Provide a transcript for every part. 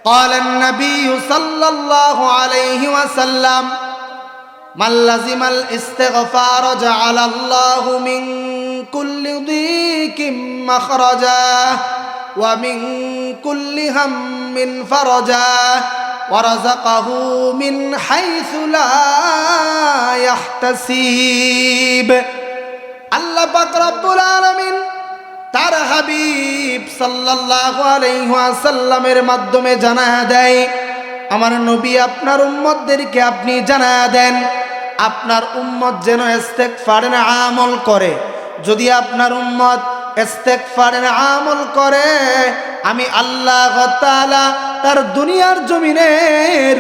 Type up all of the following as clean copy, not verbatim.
قال النبي صلى الله عليه وسلم من لزم الاستغفار جعل الله من كل ضيق مخرجا ومن كل هم فرجا ورزقه من حيث لا يحتسب আল্লাহ পাক রব্বুল আলামিন তার হাবিব সাল্লাল্লাহু আলাইহি ওয়াসাল্লামের মাধ্যমে জানায়া দেয়, আমার নবী আপনার উম্মতদেরকে আপনি জানায়া দেন আপনার উম্মত যেন ইস্তেগফারের আমল করে। যদি আপনার উম্মত ইস্তেগফারের আমল করে, আমি আল্লাহ তাআলা তার দুনিয়ার জমিনের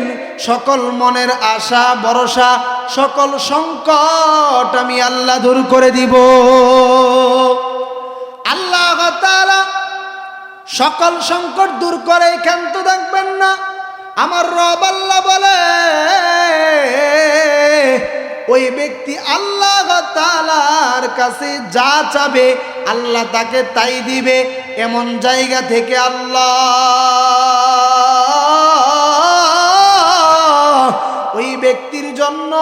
সকল মনের আশা ভরসা সকল সংকট আমি আল্লাহ দূর করে দিব। আল্লাহ তাআলা সকল সংকট দূর করে ক্ষান্ত থাকবেন না। আমার রব আল্লাহ বলে ওই ব্যক্তি আল্লাহ তাআলার কাছে যা চাবে আল্লাহ তাকে তাই দিবে। এমন জায়গা থেকে আল্লাহ ওই ব্যক্তির জন্য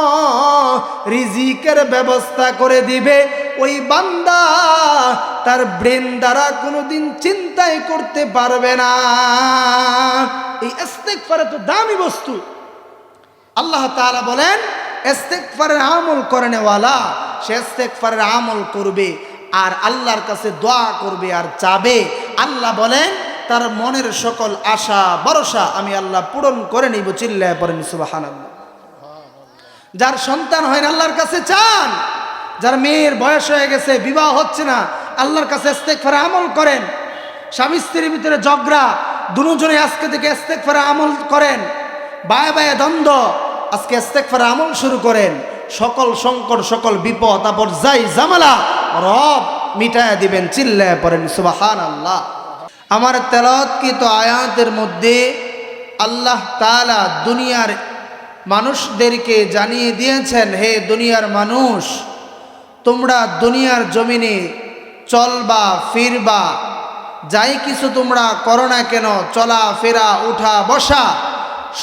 রিজিকের ব্যবস্থা করে দিবে। ওই বান্দা তার ব্রেন দ্বারা কোনোদিন চিন্তাই করতে পারবে না। এই ইস্তেগফার তো দামি বস্তু। আল্লাহ তাআলা বলেন ইস্তেগফারের আমল করেনেওয়ালা সে ইস্তেগফারের আমল করবে আর আল্লাহর কাছে দোয়া করবে আর চাবে। আল্লাহ বলেন তার মনের সকল আশা ভরসা আমি আল্লাহ পূরণ করে নিব। চিল্লায় পড়েন সুবহানাল্লাহ। যার সন্তান হয় না আল্লাহর কাছে চান, যার মেয়ের বয়স হয়ে গেছে বিবাহ হচ্ছে না আল্লাহর কাছে ইস্তেগফারের আমল করেন। স্বামী স্ত্রীর ভিতরে ঝগড়া, দুজনে আজকে থেকে ইস্তেগফারের আমল করেন। বায়ে বায়ে দ্বন্দ্ব, আজকে ইস্তেগফারের আমল শুরু করেন। সকল সংকট সকল বিপদ আপদ যাই জামালা রব মিটায়া দিবেন। চিল্লায় পড়েন সুবহানাল্লাহ। আমার তেলাওয়াতকৃত আয়াতের মধ্যে আল্লাহ তাআলা দুনিয়ার মানুষদেরকে জানিয়ে দিয়েছেন, হে দুনিয়ার মানুষ, তোমরা দুনিয়ার জমিনে চলবা ফিরবা, যাই কিছু তোমরা করো না কেন, চলা ফেরা উঠা বসা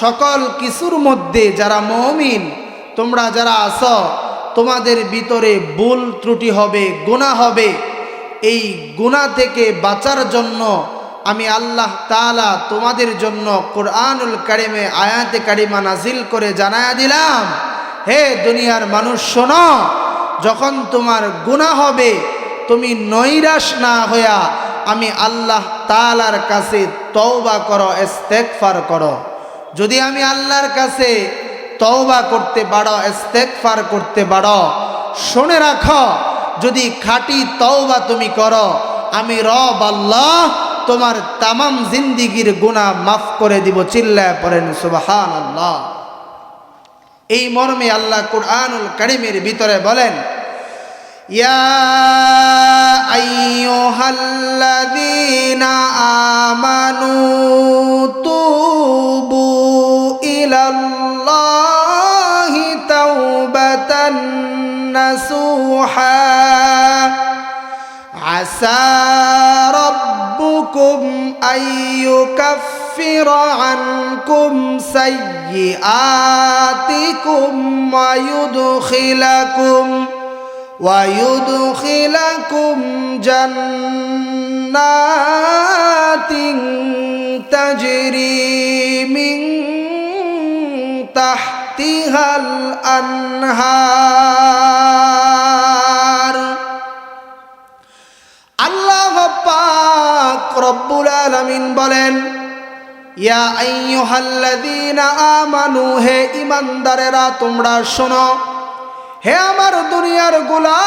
সকল কিছুর মধ্যে যারা মুমিন তোমরা যারা আছো, তোমাদের ভিতরে ভুল ত্রুটি হবে, গুনাহ হবে। এই গুনাহ থেকে বাঁচার জন্য আমি আল্লাহ তাআলা তোমাদের জন্য কুরআনুল কারীমে আয়াতে কারিমা নাজিল করে জানায়া দিলাম, হে দুনিয়ার মানুষ শোনো, যখন তোমার গুনাহ হবে তুমি নৈরাশ না হইয়া আমি আল্লাহ তাআলার কাছে তওবা করো, ইস্তেগফার করো। যদি আমি আল্লাহর কাছে তওবা করতে পারো, ইস্তেগফার করতে পারো, শুনে রাখো, যদি খাঁটি তওবা তুমি করো, আমি রব আল্লাহ তোমার তামাম জিন্দিগির গুনাহ মাফ করে দিব। চিল্লায় পড়েন সুবহানাল্লাহ। এই মর্মে আল্লাহ কুরআনুল কারীমের ভিতরে বলেন, ইয়া আইয়ুহাল্লাযীনা আমানু তুবু ইলাল্লাহি তাওবাতান নাসুহা আসা রাব্বুকুম আইয়ুকাফিরা আনকুম সাইয়্যাতিকুম ويدخلكم جنات تجري من تحتها الأنهار। আল্লাহ পাক রব্বুল আলামিন বলেন, ইয়া আইয়ুহাল্লাযীনা আমানু, হে ঈমানদারেরা তোমরা শোনো, হে আমার দুনিয়ার গোলাম,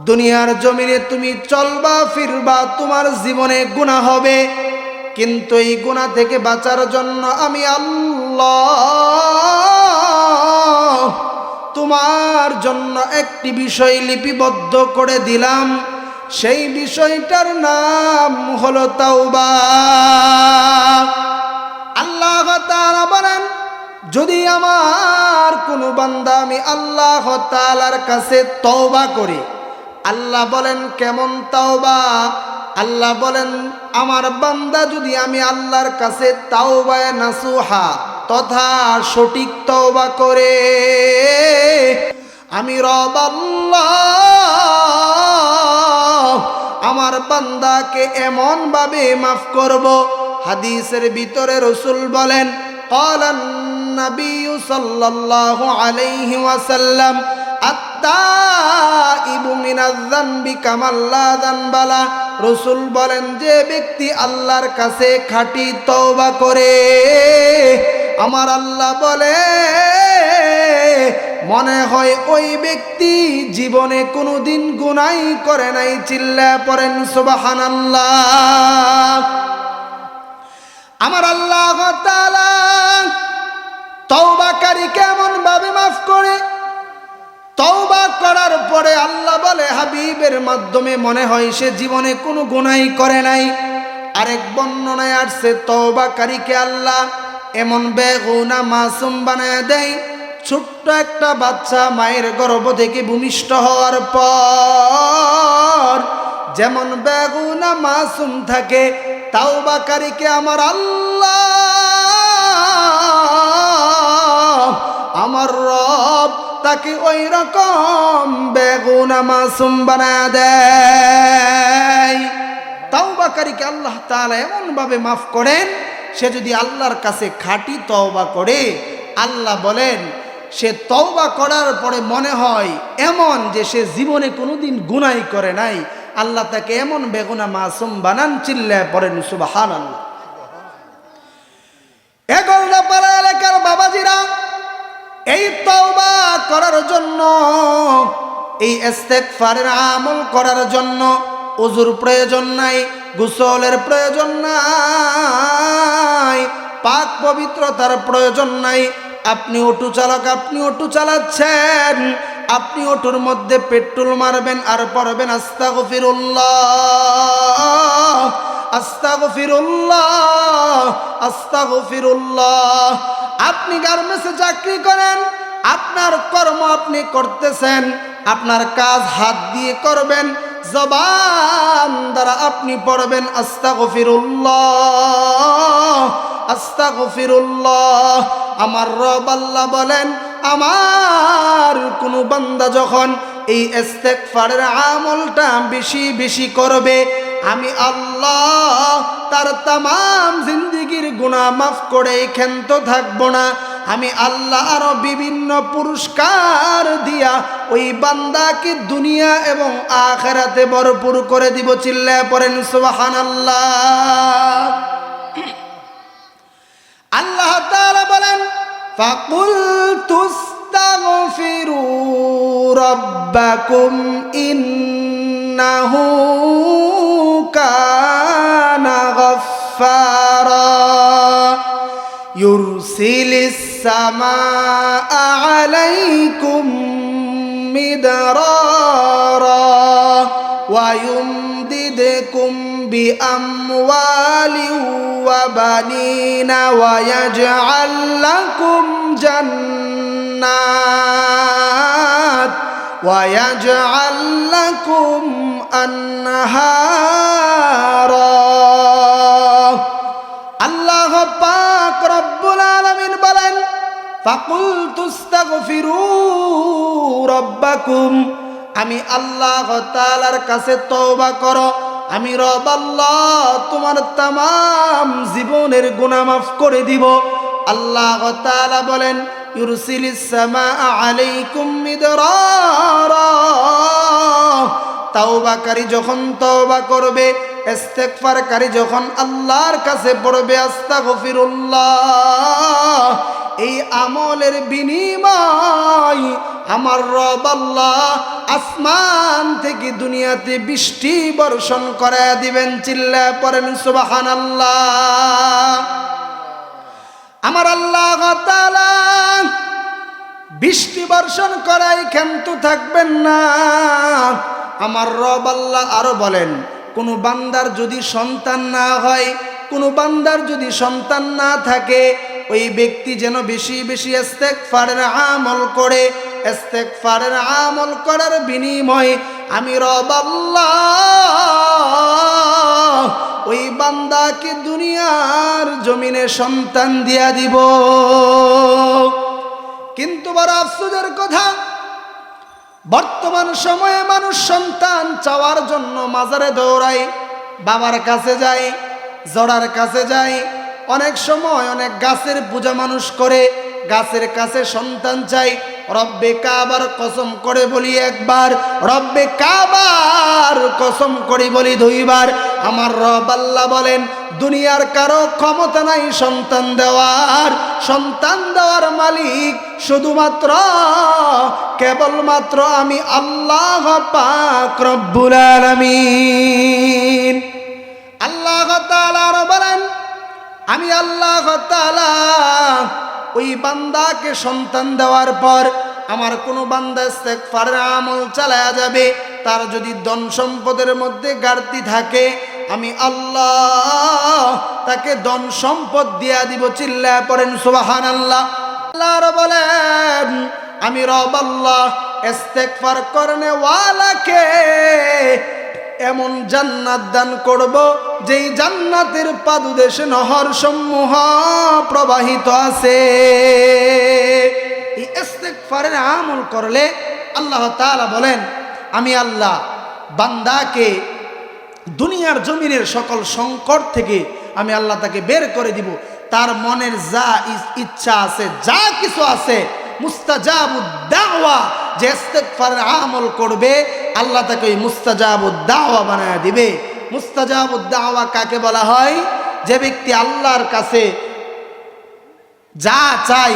দুনিয়ার জমিনে তুমি চলবা ফিরবা, তোমার জীবনে গুনাহ হবে, কিন্তু এই গুনাহ থেকে বাঁচার জন্য আমি আল্লাহ তোমার জন্য একটি বিষয় লিপিবদ্ধ করে দিলাম। সেই বিষয়টার নাম হলো তাওবা। আল্লাহ তাআলা বলেন, যদি আমার কোনো বান্দা আমি আল্লাহ তাআলার কাছে তওবা করি, আল্লাহ বলেন কেমন তওবা? আল্লাহ বলেন আমার বান্দা যদি আমি আল্লাহর কাছে তাওবায়ে নাসুহা তথা সঠিক তওবা করে আমি রব আল্লাহ আমার বান্দাকে এমন ভাবে মাফ করব। হাদিসের ভিতরে রাসূল বলেন ক্বালান নবী সাল্লাল্লাহু আলাইহি ওয়াসাল্লাম আত্তাইবু মিনাজ যানবি কামান লা যানবা লা। রাসূল বলেন যে ব্যক্তি আল্লাহর কাছে খাঁটি তওবা করে আমার আল্লাহ বলে মনে হয় ওই ব্যক্তি জীবনে কোনোদিন গুনাহ করে নাই। চিল্লায়া পড়েন সুবহানাল্লাহ। আমার আল্লাহ তাআলা তওবাকারী কেমন ভাবে মাফ করে, তওবা করার পরে আল্লাহ বলে হাবিবের মাধ্যমে মনে হয় সে জীবনে কোনো গুনাহ করে নাই। আরেক বর্ণনায় আসছে তওবাকারীকে আল্লাহ এমন বেগুনা মাসুম বানায় দেয়, ছোট্ট একটা বাচ্চা মায়ের গর্ভ থেকে ভূমিষ্ঠ হওয়ার পর যেমন বেগুনা মাসুম থাকে, তাওবাকারীকে আমার আল্লাহ আমার রব তাকে ওই রকম বেগুনা মাসুম বানায় দেয়। তাওবাকারীকে আল্লাহ তাআলা এমন ভাবে মাফ করেন, সে যদি আল্লাহর কাছে খাঁটি তওবা করে আল্লাহ বলেন সে তওবা করার পরে মনে হয় এমন যে সে জীবনে কোনোদিন গুনাহ করে নাই। আল্লাহ তাকে এমন বেগুনা মাসুম বানান। চিল্লায় পড়েন সুবহানাল্লাহ। এগোলপাড়া এলাকার বাবাজিরা এই তওবা করার জন্য, এই ইস্তেগফারের আমল করার জন্য ওযুর প্রয়োজন নাই, গোসলের প্রয়োজন নাই, পাক পবিত্রতার প্রয়োজন নাই। আপনি অটো চালক, আপনি অটো চালাচ্ছেন, আপনি অটোর মধ্যে পেট্রোল মারবেন আর পড়বেন আস্তাগফিরুল্লাহ আস্তাগফিরুল্লাহ আস্তাগফিরুল্লাহ। আপনি গার্মেন্টসে চাকরি করেন, আপনার কর্ম আপনি করতেছেন, আপনার কাজ হাত দিয়ে করবেন, জবান দ্বারা আপনি পড়বেন আস্তাগফিরুল্লাহ আস্তাগফিরুল্লাহ। আমার রব আল্লাহ বলেন আমার কোন বান্দা যখন এই ইস্তেগফারের আমলটা বেশি বেশি করবে আমি আল্লাহ তার তামাম জিন্দেগির গুনাহ মাফ করে ক্ষান্ত থাকবো না। আমি আল্লাহ আরো বিভিন্ন পুরস্কার দিয়া ওই বান্দাকে দুনিয়া এবং আখিরাতে ভরপুর করে দিব। চিল্লায় পড়েন সুবহানাল্লাহ। আল্লাহ তাআলা বলেন ফাকুলতু আস্তাগফিরু রাব্বাকুম ইন্নাহু কানা গাফফারা ইউরসিলিস সামাআ আলাইকুম মিদরারা ওয়া يمددكم بأموال وبنين ويجعل لكم جنات ويجعل لكم أنهارا الله পাক রব্বুল আলামিন বলেন ফাকুলতু আস্তাগফিরু রাব্বাকুম, আমি আল্লাহ তাআলার কাছে তওবা করো, আমি রব আল্লাহ তোমার তামাম জীবনের গুনাহ মাফ করে দিব। আল্লাহ তাআলা বলেন ইউরসিলিস সামাআ আলাইকুম মিদরারা, তাওবাকারী যখন তওবা করবে, ইস্তেগফারকারী যখন আল্লাহর কাছে পড়বে আস্তাগফিরুল্লাহ, এই আমলের বিনিময় আমার রব আল্লাহ আসমান থেকে দুনিয়াতে বৃষ্টি বর্ষণ করে দিবেন। চিল্লায় পড়েন সুবহানাল্লাহ। আমার আল্লাহ তাআলা বৃষ্টি বর্ষণ করায় ক্ষান্ত থাকবেন না। আমার রব আল্লাহ আরো বলেন কোন বান্দার যদি সন্তান না হয়, কোন বান্দার যদি সন্তান না থাকে, ওই ব্যক্তি যেন বেশি বেশি ইস্তেগফারের আমল করে। ইস্তেগফারের আমল করার বিনিময়ে আমি রব আল্লাহ ওই বান্দাকে দুনিয়ার জমিনে সন্তান দিয়া দিব। কিন্তু বড় আফসোসের কথা, বর্তমান সময়ে মানুষ সন্তান চাওয়ার জন্য মাজারে দৌড়ায়, বাবার কাছে যায়, জড়ার কাছে যায়, অনেক সময় অনেক গাছের পূজা মানুষ করে, গাছের কাছে সন্তান চাই। রব্বে কাবার কসম করে বলি একবার, রব্বে কাবার কসম করে বলি দুইবার, আমার রব আল্লাহ বলেন দুনিয়ার কারো ক্ষমতা নাই সন্তান দেওয়ার। সন্তান দেওয়ার মালিক শুধুমাত্র কেবলমাত্র আমি আল্লাহ পাক রব্বুল আলামিন। আল্লাহ তাআলা বলেন আমি আল্লাহ তাআলা ওই বান্দাকে সন্তান দেওয়ার পর আমার কোনো বান্দা ইস্তেগফারের আমল চালায়া যাবে, তার যদি ধন সম্পদের মধ্যে ঘাটতি থাকে আমি আল্লাহ তাকে ধন সম্পদ দিয়া দিব। চিল্লায়া পড়েন সুবহানাল্লাহ। আল্লাহ বলেন আমি রব আল্লাহ ইস্তেগফার করনে ওয়ালাকে এমন জান্নাত দান করব যেই জান্নাতের পাদদেশে নহর সমূহ প্রবাহিত আছে। এই ইস্তেগফারের আমল করলে আল্লাহ তাআলা বলেন আমি আল্লাহ বান্দাকে দুনিয়ার জমিনের সকল সংকট থেকে আমি আল্লাহ তাকে বের করে দিব। তার মনের যা ইচ্ছা আছে, যা কিছু আছে, মুস্তাজাবুদ দাওয়া, যে ইস্তেগফারের আমল করবে আল্লাহ তাকে ওই মুস্তাজাবুদ দাওয়া বানায় দিবে। মুস্তাজাবুদ দাওয়া কাকে বলা হয়? যে ব্যক্তি আল্লাহর কাছে যা চাই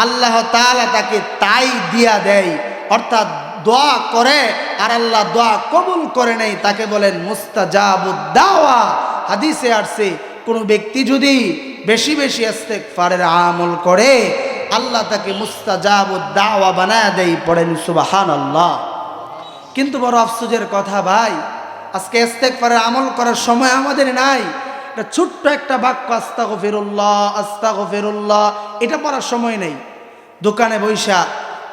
আল্লাহ তাআলা তাকে তাই দিয়া দেয়, অর্থাৎ দোয়া করে আর আল্লাহ দোয়া কবুল করে নেই, তাকে বলেন মুস্তাজাবুদ দাওয়া। হাদিসে আসছে কোনো ব্যক্তি যদি বেশি বেশি ইস্তেগফারের আমল করে আল্লাহ তাকে মুস্তাজাবুদ দাওয়া বানায় দেয়। পড়েন সুবহানাল্লাহ। কিন্তু বড় আফসোসের কথা ভাই, আজকে ইস্তেগফারের আমল করার সময় আমাদের নাই। এটা ছোট্ট একটা বাক্য আস্তাগফিরুল্লাহ আস্তাগফিরুল্লাহ, এটা পড়ার সময় নেই। দোকানে বৈশা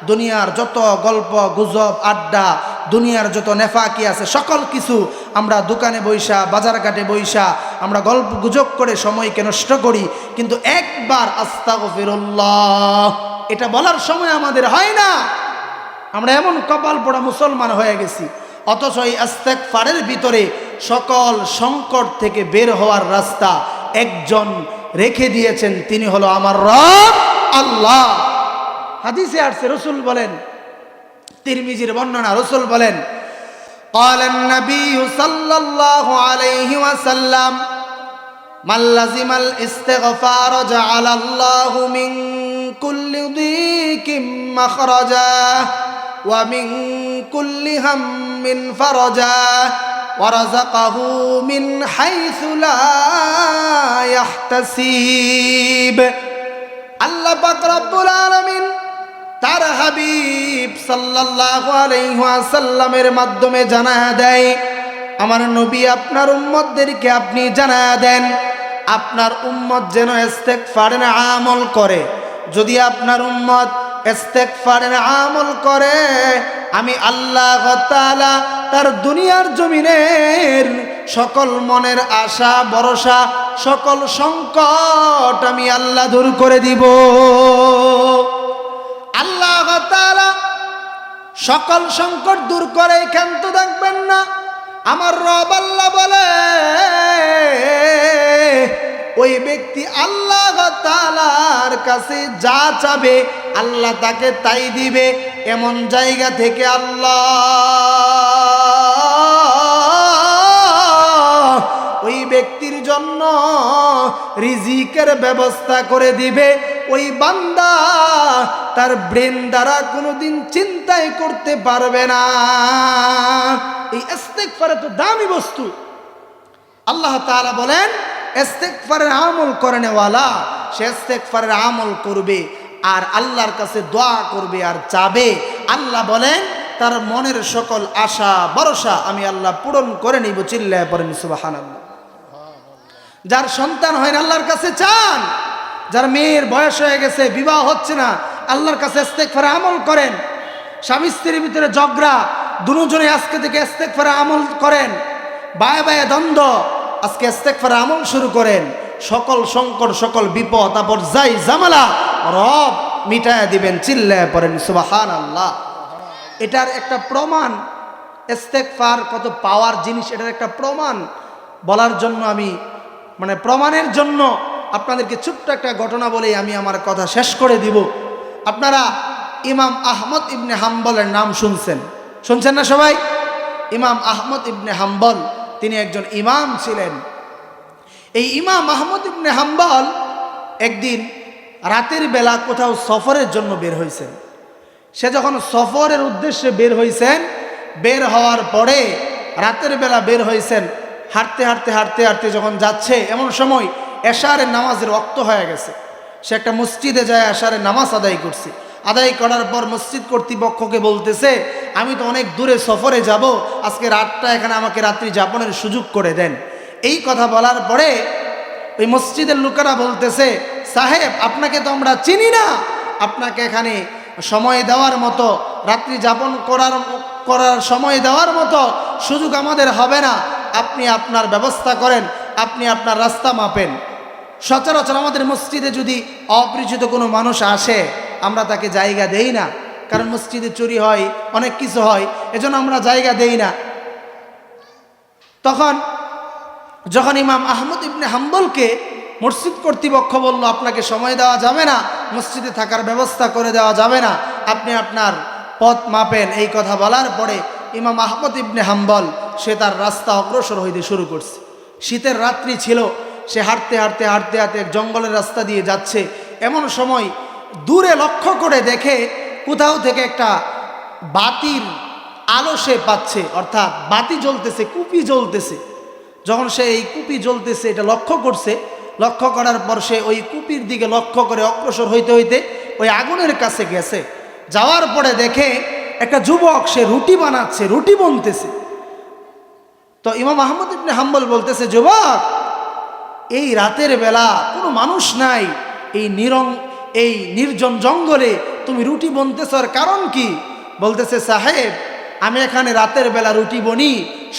দুনিয়ার যত গল্প গুজব আড্ডা, দুনিয়ার যত নেফাকি আছে সকল কিছু আমরা দোকানে বৈশা বাজার ঘাটে বৈশা আমরা গল্প গুজব করে সময়কে নষ্ট করি, কিন্তু একবার আস্তাগফিরুল্লাহ এটা বলার সময় আমাদের হয় না। আমরা এমন কপাল পোড়া মুসলমান হয়ে গেছি, অথচ এই ইস্তেগফারের ভিতরে সকল সংকট থেকে বের হওয়ার রাস্তা একজন রেখে দিয়েছেন, তিনি হলো আমার রব আল্লাহ। হাদিসে আসছে, রাসূল বলেন, তিরমিজির বর্ণনা, রাসূল বলেন قال النبي صلى الله عليه وسلم من لزم الاستغفار جعل الله من كل ضيق مخرجا ومن كل هم فرجا ورزقه من حيث لا يحتسب। আল্লাহ পাক রব্বুল আলামিন তার হাবিব সাল্লাল্লাহু আলাইহি ওয়াসাল্লামের মাধ্যমে জানায়া দেয়, আমার নবী আপনার উম্মতদেরকে আপনি জানায়া দেন আপনার উম্মত যেন ইস্তেগফারের আমল করে। যদি আপনার উম্মত ইস্তেগফারের আমল করে আমি আল্লাহ তাআলা তার দুনিয়ার জমিনের সকল মনের আশা ভরসা সকল সংকট আমি আল্লাহ দূর করে দিব। আল্লাহ তাআলা সকল সংকট দূর করে ক্ষান্ত থাকবেন না। আমার রব আল্লাহ বলে ওই ব্যক্তি আল্লাহ তাআলার কাছে যা চাবে আল্লাহ তাকে তাই দিবে। এমন জায়গা থেকে আল্লাহ ওই ব্যক্তির জন্য রিজিকের ব্যবস্থা করে দিবে। ওই বান্দা তার ব্রেন দ্বারা কোনোদিন চিন্তাই করতে পারবে না। এই ইস্তেগফার তো দামি বস্তু। আল্লাহ তাআলা বলেন ইস্তেগফারের আমল করেনেওয়ালা সে ইস্তেগফারের আমল করবে আর আল্লাহর কাছে দোয়া করবে আর চাবে। আল্লাহ বলেন তার মনের সকল আশা ভরসা আমি আল্লাহ পূরণ করে নিব। চিল্লায় পড়েন সুবহানাল্লাহ। যার সন্তান হয় না আল্লাহর কাছে চান, যার মেয়ের বয়স হয়ে গেছে বিবাহ হচ্ছে না আল্লাহর কাছে ইস্তেগফারের আমল করেন। স্বামী স্ত্রীর ভিতরে ঝগড়া, দুজনে আজকে থেকে ইস্তেগফারের আমল করেন। বায়ে বায়ে দ্বন্দ্ব, আজকে ইস্তেগফার আমল শুরু করেন, সকল সংকট, সকল বিপদ, আপদ, যাই জামালা রব মিটায়া দিবেন। চিল্লায় পড়েন সুবহানাল্লাহ। এটার একটা প্রমাণ, ইস্তেগফার কত পাওয়ার জিনিস, এটার একটা প্রমাণ বলার জন্য আমি প্রমাণের জন্য আপনাদেরকে ছোট্ট একটা ঘটনা বলেই আমি আমার কথা শেষ করে দিব। আপনারা ইমাম আহমদ ইবনে হাম্বলের নাম শুনছেন না সবাই? ইমাম আহমদ ইবনে হাম্বল তিনি একজন ইমাম ছিলেন। এই ইমাম আহমদ ইবনে হাম্বল একদিন রাতের বেলা কোথাও সফরের জন্য বের হয়েছেন। সে যখন সফরের উদ্দেশ্যে বের হয়েছেন, বের হওয়ার পরে রাতের বেলা বের হয়েছেন, হাঁটতে হাঁটতে হাঁটতে হাঁটতে যখন যাচ্ছে, এমন সময় এশারের নামাজের ওয়াক্ত হয়ে গেছে। সে একটা মসজিদে যায় এশারের নামাজ আদায় করছে। আদায় করার পর মসজিদ কর্তৃপক্ষকে বলতেছে, আমি তো অনেক দূরে সফরে যাব, আজকে রাতটা এখানে আমাকে রাত্রি যাপনের সুযোগ করে দেন। এই কথা বলার পরে ওই মসজিদের লোকেরা বলতেছে, সাহেব আপনাকে তো আমরা চিনি না, আপনাকে এখানে সময় দেওয়ার মতো, রাত্রি যাপন করার সময় দেওয়ার মতো সুযোগ আমাদের হবে না, আপনি আপনার ব্যবস্থা করেন, আপনি আপনার রাস্তা মাপেন। সচরাচর আমাদের মসজিদে যদি অপরিচিত কোনো মানুষ আসে, আমরা তাকে জায়গা দেই না, কারণ মসজিদে চুরি হয়, অনেক কিছু হয়, এজন্য আমরা জায়গা দেই না। যখন ইমাম আহমদ ইবনে হাম্বলকে মসজিদ কর্তৃপক্ষ বলল, আপনাকে সময় দেওয়া যাবে না, মসজিদে থাকার ব্যবস্থা করে দেওয়া যাবে না, আপনি আপনার পথ মাপেন, এই কথা বলার পরে ইমাম আহমদ ইবনে হাম্বল সে তার রাস্তা অগ্রসর হইতে শুরু করছে। শীতের রাত্রি ছিল, সে হাঁটতে হাঁটতে হাঁটতে হাঁটতে এক জঙ্গলের রাস্তা দিয়ে যাচ্ছে। এমন সময় দূরে লক্ষ্য করে দেখে কোথাও থেকে একটা বাতির আলো সে পাচ্ছে, অর্থাৎ বাতি জ্বলতেছে, কুপি জ্বলতেছে। যখন সে এই কুপি জ্বলতেছে এটা লক্ষ্য করছে, লক্ষ্য করার পর সে ওই কুপির দিকে লক্ষ্য করে অগ্রসর হইতে হইতে ওই আগুনের কাছে গেছে। যাওয়ার পরে দেখে একটা যুবক সে রুটি বানাচ্ছে, রুটি বনতেছে। তো ইমাম আহমদ ইবনে হাম্বল বলতেছে, যুবক এই রাতের বেলা কোনো মানুষ নাই, এই নির্জন জঙ্গলে তুমি রুটি বনতেছর কারণ কি? বলতেছে, সাহেব আমি এখানে রাতের বেলা রুটি বনি,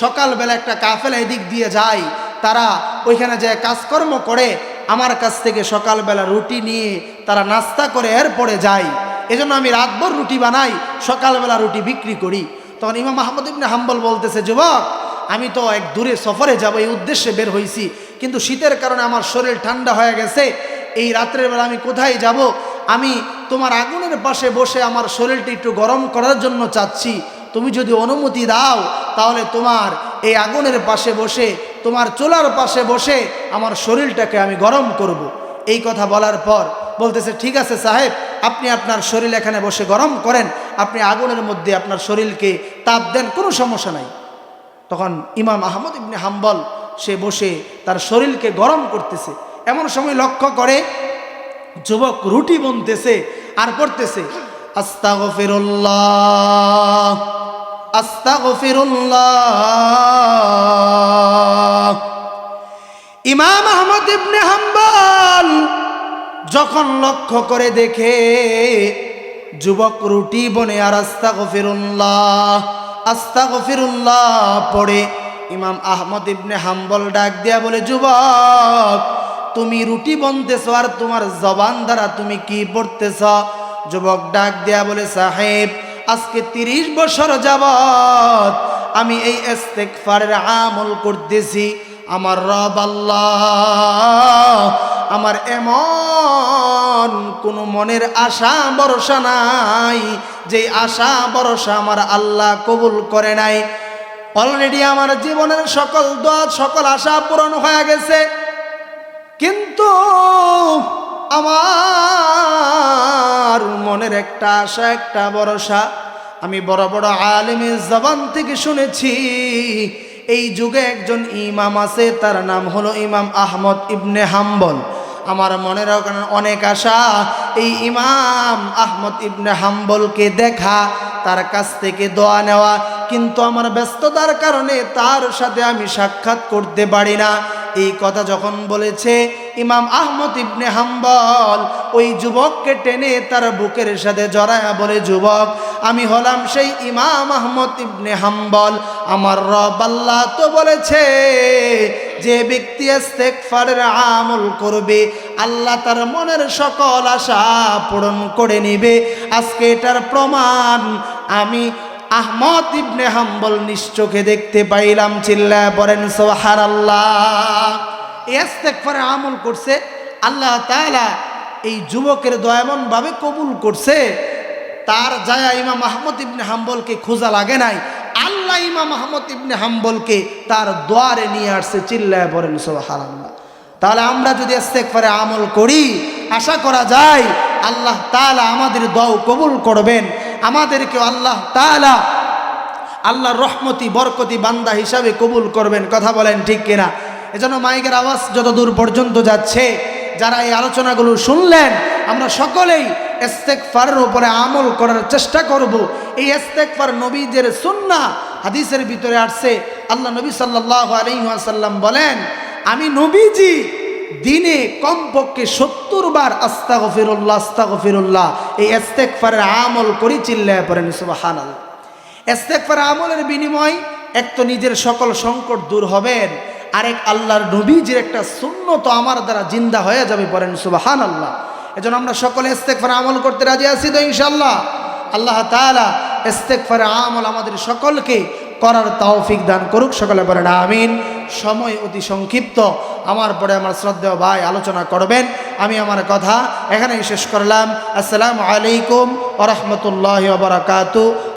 সকালবেলা একটা কাফেলা এদিক দিয়ে যায়, তারা ওইখানে যে কাজকর্ম করে আমার কাছ থেকে সকালবেলা রুটি নিয়ে তারা নাস্তা করে এরপরে যায়, এজন্য আমি রাতভর রুটি বানাই, সকালবেলা রুটি বিক্রি করি। তখন ইমাম আহমদ ইবনে হাম্বল বলতেছে, যুবক আমি তো এক দূরে সফরে যাব এই উদ্দেশ্যে বের হয়েছি, কিন্তু শীতের কারণে আমার শরীর ঠান্ডা হয়ে গেছে, এই রাত্রের বেলা আমি কোথায় যাব? আমি তোমার আগুনের পাশে বসে আমার শরীরটা একটু গরম করার জন্য চাচ্ছি, তুমি যদি অনুমতি দাও তাহলে তোমার এই আগুনের পাশে বসে, তোমার চুলার পাশে বসে আমার শরীরটাকে আমি গরম করব। এই কথা বলার পর বলতেছে, ঠিক আছে সাহেব, আপনি আপনার শরীর এখানে বসে গরম করেন, আপনি আগুনের মধ্যে আপনার শরীরকে তাপ দেন, কোনো সমস্যা নাই। তখন ইমাম আহমদ ইবনে হাম্বল সে বসে তার শরীরকে গরম করতেছে। এমন সময় লক্ষ্য করে যুবক রুটি বনতেছে আর পড়তেছে, আস্তাগফিরুল্লাহ আস্তাগফিরুল্লাহ। ইমাম আহমদ ইবনে হাম্বল যখন লক্ষ্য করে দেখে যুবক রুটি বনে আর আস্তাগফিরুল্লাহ আস্তাগফিরুল্লাহ পড়ে, ইমাম আহমদ ইবনে হাম্বল ডাক দেয়া বলে, যুবক তুমি রুটি বনতেছো আর তোমার জবান দ্বারা তুমি কি পড়তেছ? যুবক ডাক দেয়া বলে, সাহেব আজকে 30 বছর যাবত আমি এই ইস্তেগফারের আমল করতেছি, আমার রব আল্লাহ আমার এমন কোনো মনের আশা ভরসা নাই যে আশা ভরসা আমার আল্লাহ কবুল করে নাই। অলরেডি আমার জীবনের সকল দোয়া সকল আশা পূরণ হয়ে গেছে, কিন্তু আমার মনের একটা আশা একটা ভরসা, আমি বড় বড় আলেমের জবান থেকে শুনেছি এই যুগে একজন ইমাম আছে, তার নাম হলো ইমাম আহমদ ইবনে হাম্বল। আমার মনের অনেক আশা এই ইমাম আহমদ ইবনে হাম্বলকে দেখা, তার কাছ থেকে দোয়া নেওয়া, কিন্তু আমার ব্যস্ততার কারণে তার সাথে আমি সাক্ষাৎ করতে পারি না। এই কথা যখন বলেছে ইমাম আহমদ ইবনে হাম্বল ওই যুবককে টেনে তার বুকের সাথে জড়ায়া বলে, যুবক, আমি হলাম সেই ইমাম আহমদ ইবনে হাম্বল। আমার রব আল্লাহ তো বলেছে যে ব্যক্তি ইস্তেগফারের আমল করবে আল্লাহ তার মনের সকল আশা পূরণ করে নিবে। আজকে এটার প্রমাণ আমি আহমদ ইবনে হাম্বল নিশ্চোখে দেখতে পাইলাম। চিল্লায় পড়েন সুবহানাল্লাহ। ইস্তেগফারের আমল করছে, আল্লাহ তাআলা এই যুবকের দয়া এমন ভাবে কবুল করছে, তার জায়া ইমাম আহমদ ইবনে হাম্বলকে খোঁজা লাগে নাই, আল্লাহ ইমাম আহমদ ইবনে হাম্বলকে তার দ্বারে নিয়ে আসছে। চিল্লায় পড়েন সুবহানাল্লাহ। তাহলে আমরা যদি ইস্তেগফারে আমল করি, আশা করা যায় আল্লাহ তাআলা আমাদের দোয়া কবুল করবেন, আমাদেরকে আল্লাহ তাআলা আল্লাহর রহমতি বরকতি বান্দা হিসাবে কবুল করবেন। কথা বলেন ঠিক কিনা? এজন্য মাইকের আওয়াজ যত দূর পর্যন্ত যাচ্ছে, যারা এই আলোচনাগুলো শুনলেন, আমরা সকলেই ইস্তেগফারের উপরে আমল করার চেষ্টা করব। এই ইস্তেগফার নবীদের সুন্নাহ, হাদিসের ভিতরে আসছে, আল্লাহ নবী সাল্লাল্লাহু আলাইহি ওয়াসাল্লাম বলেন, আমি নবীজি দিনে কমপক্ষে 70 বার আস্তাগফিরুল্লাহ আস্তাগফিরুল্লাহ এই ইস্তেগফারের আমল করি। চিল্লায় পড়েন সুবহানাল্লাহ। ইস্তেগফার আমলের বিনিময় এক তো নিজের সকল সংকট দূর হবেন, আরেক আল্লাহর নবীজির একটা সুন্নত আমার দ্বারা জিন্দা হয়ে যাবে। পড়েন সুবহানাল্লাহ। এজন্য আমরা সকলে ইস্তেগফার আমল করতে রাজি আছি তো ইনশাআল্লাহ? আল্লাহ তাআলা ইস্তেগফার আমল আমাদের সকলকে করার তৌফিক দান করুক। সকলে বলেন আমিন। সময় অতি সংক্ষিপ্ত, আমার পরে আমার শ্রদ্ধেয় ভাই আলোচনা করবেন। আমি আমার কথা এখানেই শেষ করলাম। আসসালামু আলাইকুম ওয়া রাহমাতুল্লাহি ওয়া বারাকাতুহু।